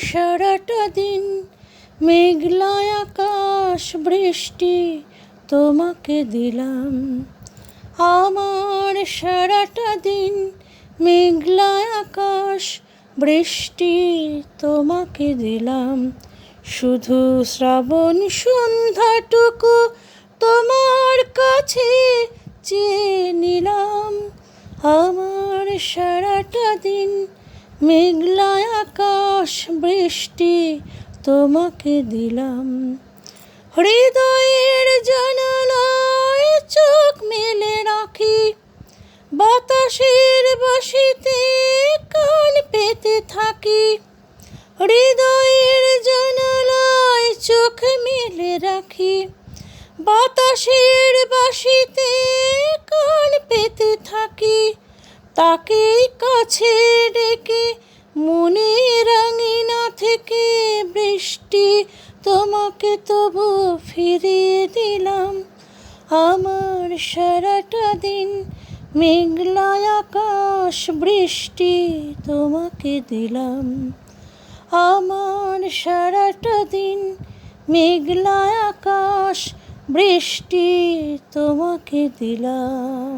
সারাটা দিন মেঘলা আকাশ বৃষ্টি তোমাকে দিলাম। আমার সারাটা দিন মেঘলা আকাশ বৃষ্টি তোমাকে দিলাম। শুধু শ্রাবণ সন্ধ্যাটুকু তোমার কাছে চেয়ে নিলাম। আমার সারাটা দিন মেঘলা আকাশ বৃষ্টি তোমাকে দিলাম। হৃদয়ের জানালায় চোখ মেলে রাখি, বাতাসের বাঁশিতে কান পেতে থাকি। হৃদয়ের জানালায় চোখ মেলে রাখি, বাতাসের বাঁশিতে কান পেতে থাকি। তাকে কাছে ডেকে মনে রাঙিনা থেকে বৃষ্টি তোমাকে তবু ফিরিয়ে দিলাম। আমার সারাটা দিন মেঘলা আকাশ বৃষ্টি তোমাকে দিলাম। আমার সারাটা দিন মেঘলা আকাশ বৃষ্টি তোমাকে দিলাম।